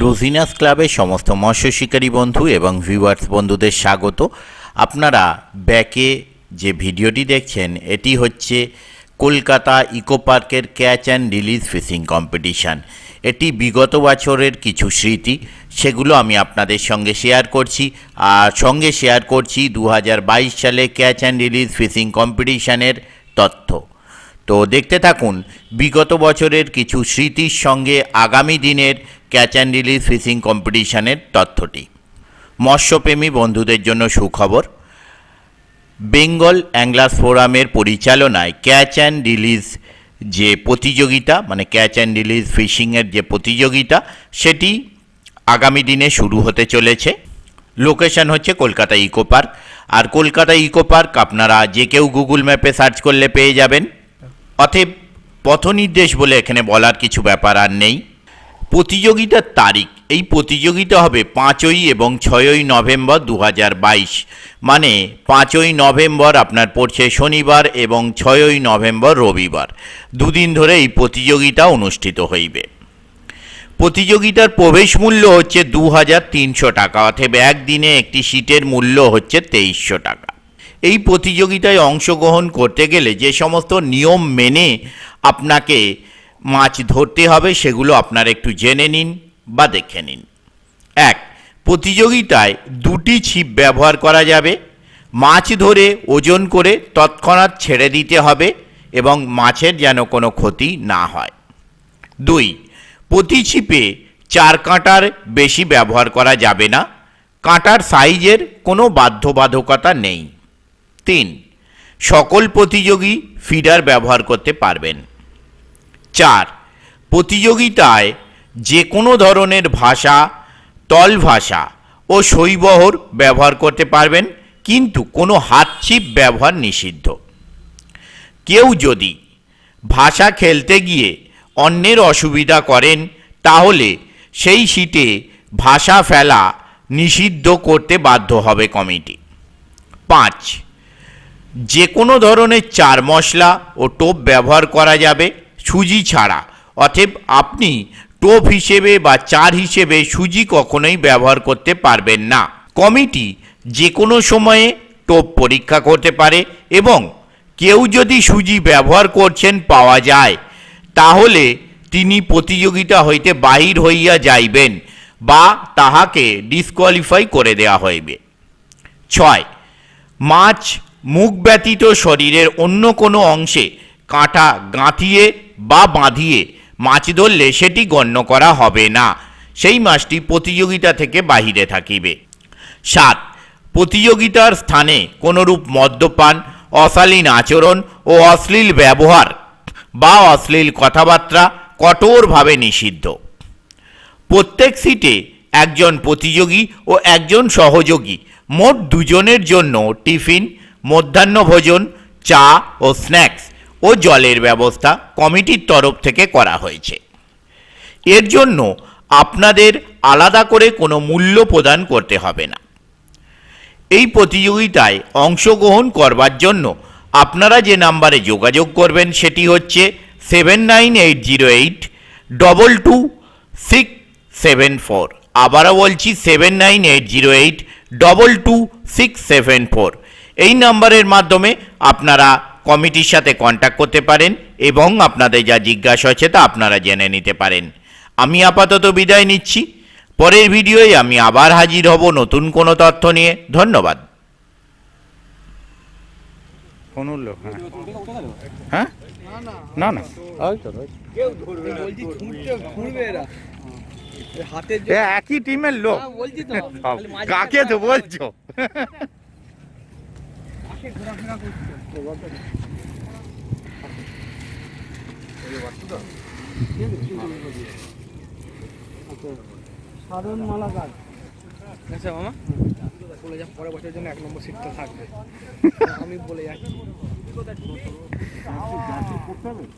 রোজিনাস ক্লাবের সমস্ত মৎস্য শিকারী বন্ধু এবং ভিউয়ার্স বন্ধুদের স্বাগত। আপনারা ব্যাকে যে ভিডিওটি দেখছেন এটি হচ্ছে কলকাতা ইকো পার্কের catch and release fishing competition. এটি বিগত বছরের কিছু স্মৃতি, সেগুলো আমি আপনাদের সঙ্গে শেয়ার করছি। আর সঙ্গে শেয়ার করছি 2022 সালে ক্যাচ অ্যান্ড রিলিজ ফিশিং কম্পিটিশানের তথ্য। তো দেখতে থাকুন বিগত বছরের কিছু স্মৃতির সঙ্গে আগামী দিনের ক্যাচ অ্যান্ড রিলিজ ফিশিং কম্পিটিশানের তথ্যটি। মৎস্যপ্রেমী বন্ধুদের জন্য সুখবর, বেঙ্গল অ্যাংলার্স ফোরামের পরিচালনায় ক্যাচ অ্যান্ড রিলিজ যে প্রতিযোগিতা, মানে ক্যাচ অ্যান্ড রিলিজ ফিশিংয়ের যে প্রতিযোগিতা, সেটি আগামী দিনে শুরু হতে চলেছে। লোকেশন হচ্ছে কলকাতা ইকো পার্ক। আর কলকাতা ইকো পার্ক আপনারা যে কেউ গুগল ম্যাপে সার্চ করলে পেয়ে যাবেন। অতএব পথনির্দেশ বলে এখানে বলার কিছু ব্যাপার আর নেই। প্রতিযোগিতার তারিখ, এই প্রতিযোগিতা হবে 5ই এবং 6ই নভেম্বর 2022, মানে 5ই নভেম্বর আপনার পড়ছে শনিবার এবং 6ই নভেম্বর রবিবার। দুদিন ধরে এই প্রতিযোগিতা অনুষ্ঠিত হইবে। প্রতিযোগিতার প্রবেশ মূল্য হচ্ছে 2300 টাকা, অতএব একদিনে একটি সিটের মূল্য হচ্ছে 2300 টাকা। এই প্রতিযোগিতায় অংশগ্রহণ করতে গেলে যে সমস্ত নিয়ম মেনে আপনাকে মাছ ধরতে হবে সেগুলো আপনারা একটু জেনে নিন বা দেখে নিন। 1. প্রতিযোগিতায় 2টি ছিপ ব্যবহার করা যাবে। মাছ ধরে ওজন করে তৎক্ষণাৎ ছেড়ে দিতে হবে এবং মাছের যেন কোনো ক্ষতি না হয়। 2. প্রতি ছিপে 4 কাঁটার বেশি ব্যবহার করা যাবে না। কাঁটার সাইজের কোনো বাধ্যবাধকতা নেই। 3. সকল প্রতিযোগী ফিডার ব্যবহার করতে পারবেন। 4. প্রতিযোগিতায় যে কোনো ধরনের ভাষা, তল ভাষা ও শৈবহর ব্যবহার করতে পারবেন, কিন্তু কোনো হাত ছিপ ব্যবহার নিষিদ্ধ। কেউ যদি ভাষা খেলতে গিয়ে অন্যের অসুবিধা করেন তাহলে সেই সিটে ভাষা ফেলা নিষিদ্ধ করতে বাধ্য হবে কমিটি। 5. যে কোনো ধরনের চার মশলা ও টোপ ব্যবহার করা যাবে সুজি ছাড়া, অতএব আপনি টোপ হিসেবে বা চার হিসেবে সুজি কখনোই ব্যবহার করতে পারবেন না। কমিটি যে কোনো সময়ে টোপ পরীক্ষা করতে পারে এবং কেউ যদি সুজি ব্যবহার করছেন পাওয়া যায় তাহলে তিনি প্রতিযোগিতা হইতে বাহির হইয়া যাইবেন বা তাহাকে ডিসকোয়ালিফাই করে দেওয়া হইবে। 6. মাছ মুখ ব্যতীত শরীরের অন্য কোনো অংশে কাঁটা গাঁথিয়ে বা বাঁধিয়ে মাছ ধরলে সেটি গণ্য করা হবে না, সেই মাছটি প্রতিযোগিতা থেকে বাহিরে থাকিবে। 7. প্রতিযোগিতার স্থানে কোনোরূপ মদ্যপান, অশালীন আচরণ ও অশ্লীল ব্যবহার বা অশ্লীল কথাবার্তা কঠোরভাবে নিষিদ্ধ। প্রত্যেক সিটে একজন প্রতিযোগী ও একজন সহযোগী, মোট 2 জনের জন্য টিফিন, মধ্যাহ্নভোজন, চা ও স্ন্যাক্স ও জলের ব্যবস্থা কমিটির তরফ থেকে করা হয়েছে। এর জন্য আপনাদের আলাদা করে কোনো মূল্য প্রদান করতে হবে না। এই প্রতিযোগিতায় অংশগ্রহণ করবার জন্য আপনারা যে নাম্বারে যোগাযোগ করবেন সেটি হচ্ছে 7980822674। আবারও বলছি 7980822674। এই নাম্বারের মাধ্যমে আপনারা কমিটির সাথে কন্ট্যাক্ট করতে পারেন এবং আপনাদের যা জিজ্ঞাসা হচ্ছে তা আপনারা জেনে নিতে পারেন। আমি আপাতত বিদায় নিচ্ছি। পরের ভিডিওয় আমি আবার হাজির হব নতুন কোনো তথ্য নিয়ে। ধন্যবাদ। হ্যাঁ, না না একই টিমের লোক, কাকে তো বলছো? সাধারণ মালা গাছ আচ্ছা মামা বলে যা পরের বছরের জন্য 1 নম্বর সিটটা থাকবে। আমি বলে যাচ্ছি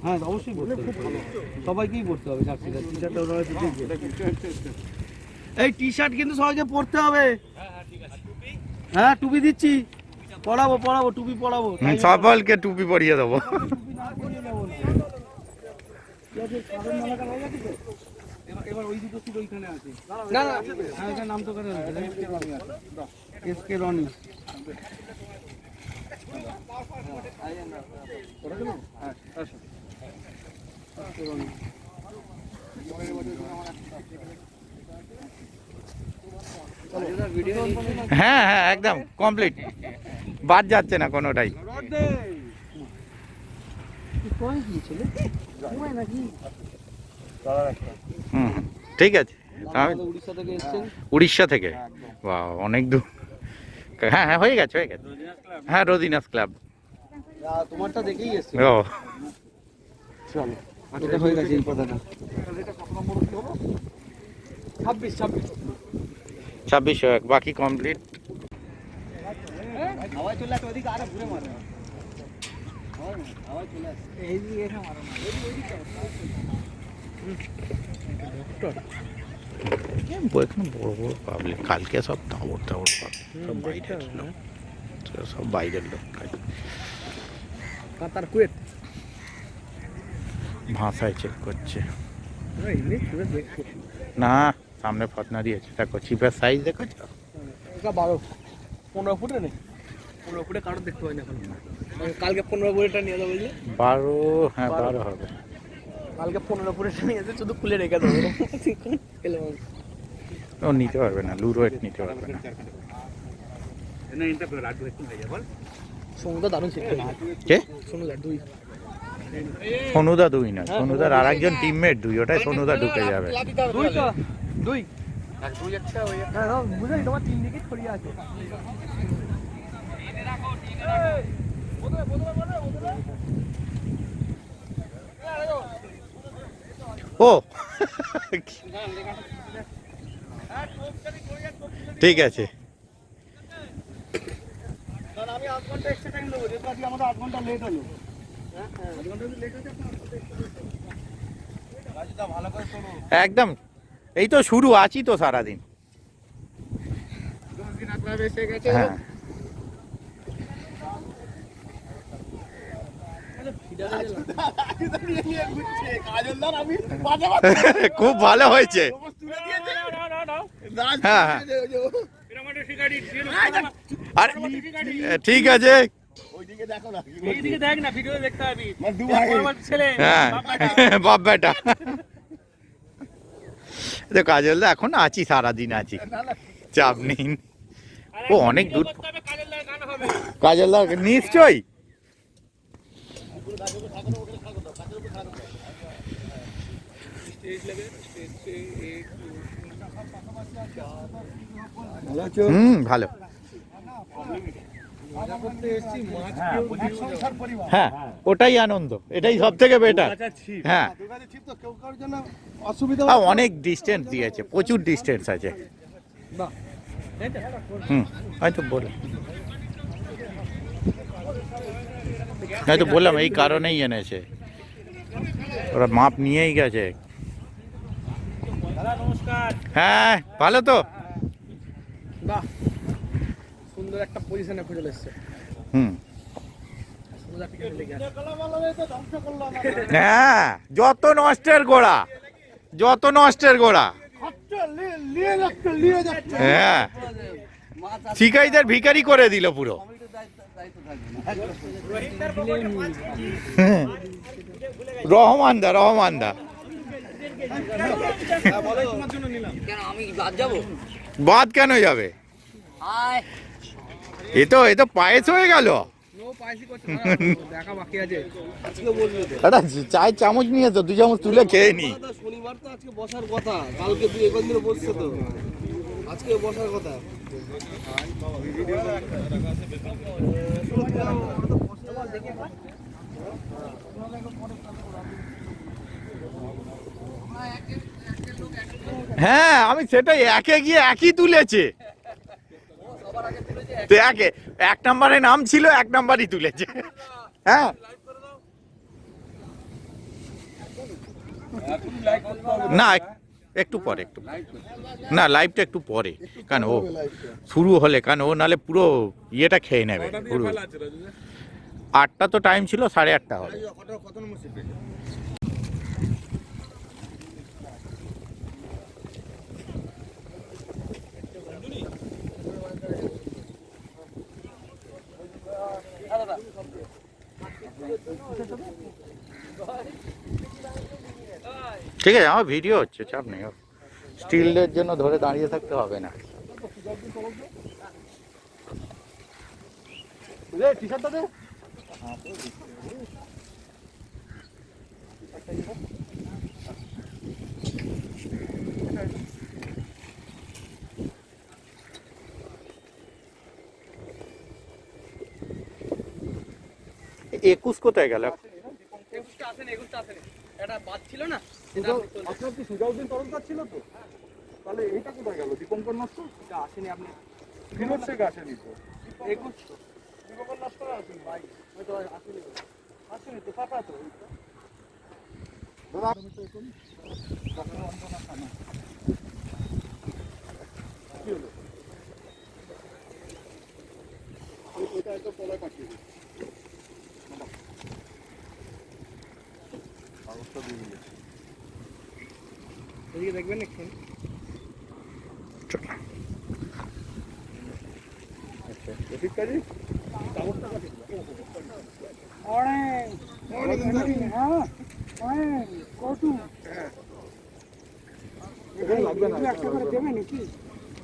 হ্যাঁ অবশ্যই বলতে খুব ভালো, সবাইকেই পড়তে হবে। টি শার্টটা ওনারা তো দেখবে, এই টি শার্ট কিন্তু সবাইকে পড়তে হবে। হ্যাঁ টুপি দিচ্ছি, পড়াবো টুপি পড়াবো, সকলকে টুপি পরিয়ে দেবো। সাধারণ মালা গাছ হয়ে গেছে তো। এবার ওই দুটো সিট ওইখানে আছে। না না হ্যাঁ এখানে নাম তো করে এসকে রনি। হ্যাঁ হ্যাঁ একদম কমপ্লিট, বাদ যাচ্ছে না কোনোটাই। হুম ঠিক আছে। উড়িষ্যা থেকে এসেছেন? উড়িষ্যা থেকে? বাহ অনেক দূর। হ্যাঁ হ্যাঁ হয়ে গেছে হয়ে গেছে। হ্যাঁ রোজিনাস ক্লাব। তোমারটা দেখেই এসেছি। ও চলো এটা হয়ে গেছে এই কথাটা। 26 বাকি কমপ্লিট। হাওয়ায় চলে আসে ওদিকে আরো ঘুরে মারে। হাওয়ায় চলে আসে এই দিকে এখানে মারো না। এখানে বড় বড় পাবলিক, কালকে সব তাবড় পাবলিক, সব বাইরের লোক, সব বাইরের লোক। কাতার কুয়েত ভাষায় চেক করছে না, সামনে ফতনা দিয়েছে দেখো, চিপের সাইজ দেখেছো? 15 ফুটে নেই, 15 ফুটে কারোর দেখতে হয় না এখন। কালকে 15 ফুটেটা নিয়ে যাবো বুঝলি? 12, হ্যাঁ 12 হবে। কালকে 15 ফুটেটা নিয়ে যাচ্ছে, শুধু খুলে রেখে দেবো। ও নিতে পারবে না, লুর ওয়েট নিতে পারবে না। সমুদ্র দারুণ ছিল। কে? সমুদ্র 2 সোনুদা 2 না, সোনুদার আর একজন টিমমেট 2, ওটাই সোনুদা ঢুকে যাবে। 2 একটা ওই হ্যাঁ বুঝলি তোমার 3 দিকে ছড়িয়ে আছে। ও ঠিক আছে। আমি 8 ঘন্টা এক্সট্রা টাইম দেবো, যেহেতু আজকে আমাদের 8 ঘন্টা লেট হলো। একদম এই তো শুরু, আছি তো সারাদিন। হ্যাঁ খুব ভালো হয়েছে। হ্যাঁ হ্যাঁ আর ঠিক আছে। হ্যাঁ বাপ বেটা কাজল দা, এখন আছি সারাদিন আছি, চাপ নেই। ও অনেক দূর। কাজল দা নিশ্চয়ই। ভালো। হ্যাঁ ওটাই আনন্দ, এটাই সব থেকে বেটার। হ্যাঁ অনেক ডিস্টেন্স দিয়েছে, প্রচুর ডিস্টেন্স আছে। হয়তো বললাম, হয়তো বললাম এই কারণেই এনেছে, ওরা মাপ নিয়েই গেছে। হ্যাঁ ভালো তো। বাহ সুন্দর একটা পজিশনে চলে এসেছে। হ্যাঁ যত নষ্টের গোড়া, যত নষ্টের গোড়া। হ্যাঁ শিকাইদের ভিখারি করে দিল পুরো। রহমানদা, রহমানদা বাদ কেন যাবে? এ তো পায়েস হয়ে গেল। চায়ের চামচ নিয়ে তো 2 চামচ তুলে খেয়ে নি। শনিবার তো আজকে বসার কথা, কালকে 2-1 দিন বসছে তো, আজকে বসার কথা। হ্যাঁ আমি সেটাই, একে গিয়ে একই তুলেছে। তো একে 1 নম্বরে নাম ছিল, 1 নম্বরই তুলেছে। হ্যাঁ না একটু পরে, একটু না লাইভটা একটু পরে, কারণ ও শুরু হলে, কারণ ও নালে পুরো ইয়েটা খেয়ে নেবে পুরো। 8টা তো টাইম ছিল, 8:30 হবে। ঠিক আছে, আমার ভিডিও হচ্ছে, চাপ নেই। স্টিলের জন্য ধরে দাঁড়িয়ে থাকতে হবে না। টি শার্টটা দে। একুশ কোথায় গেল? আপনার কি সুজাউদ্দিন তরফদার ছিল তো? তাহলে এইটা কোথায় গেল? দীপঙ্কর নষ্ট আসেনি, আপনি ফিরোজ শেখ আসেনি তো। 21 তো দীপঙ্কর নষ্ট আসেনি ভাই, হয়তো আসেনি, আসেনি তো, ফাঁকা তো দাদা। কি হলো? ওইটা একটা পলায় পাঠিয়ে দিই। কাগজটা দিয়ে দিলে এদিকে দেখবেন একটু। আচ্ছা, রফিক কাজী কাগজটা পাঠিয়ে দিল। লাগবে না, একটা করে দেবে নাকি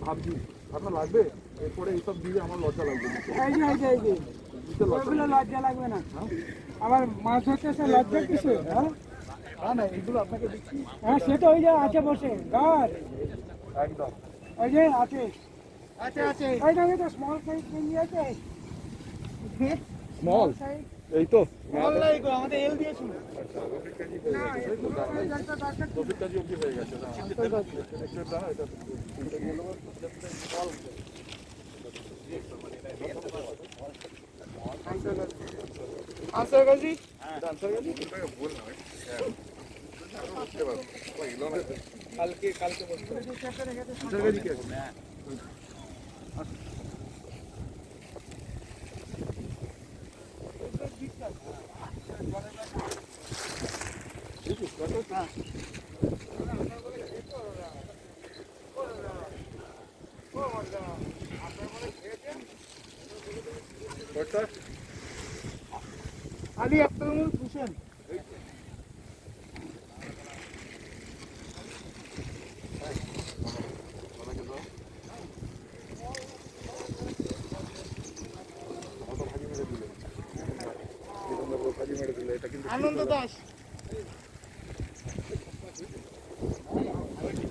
ভাবছি। আপনার লাগবে? এরপরে এইসব দিলে আমার লজ্জা লাগবে। লজ্জা লাগবে না, আমার মাছ ধরতে এসে লজ্জা কিসে? না না, এইগুলো আপনাকে দিচ্ছি। হ্যাঁ, সেটা ওই যে আছে বসে গাছ, একদম ওই যে আছে আছে আছে। ওই যে তো স্মল সাইজ পেঙ্গি আছে, স্মল সাইজ। এই তো স্মল নাই গো, আমাদের এল দিয়েছিল। আচ্ছা, রফিক কাজী হয়ে গেছে। রফিক কাজী অবধি হয়ে গেছে না? একটু দাও, এটা ফুলটা দিয়ে নেবো। আনসার কাজী, আনসার কাজী বল না কালকে কালকে বলতে আনসার কাজী কি আছে? আলি একটা পুষেন। আনন্দ দাস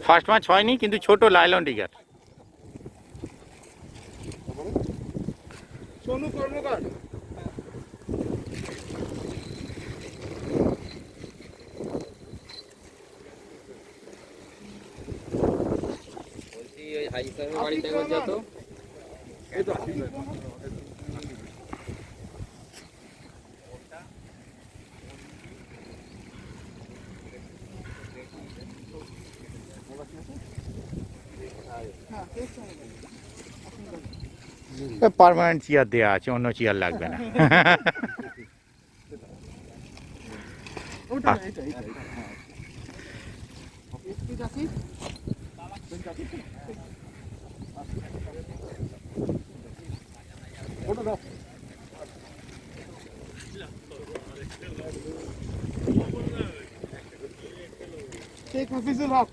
ফার্স্ট ম্যাচ হয়নি, কিন্তু ছোট লাইলন টিগার। সোনু কর্মকার এই তো পার্মানেন্ট চেয়ার দেওয়া আছে, অন্য চেয়ার লাগবে না। শেখ হাফিজুল হক।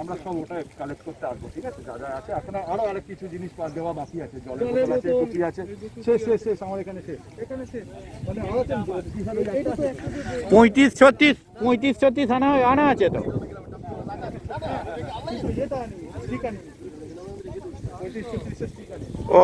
আমরা সব ওটা কালেক্ট করতে আসবো, ঠিক আছে? যা যা আছে এখন আরো অনেক কিছু জিনিস দেওয়া বাকি আছে, জলের বোতল আছে, টুপি আছে। শেষ শেষ শেষ, আমার এখানে শেষ, এখানে শেষ। মানে আরো 35-36 আনা আছে তো। 35-36 ও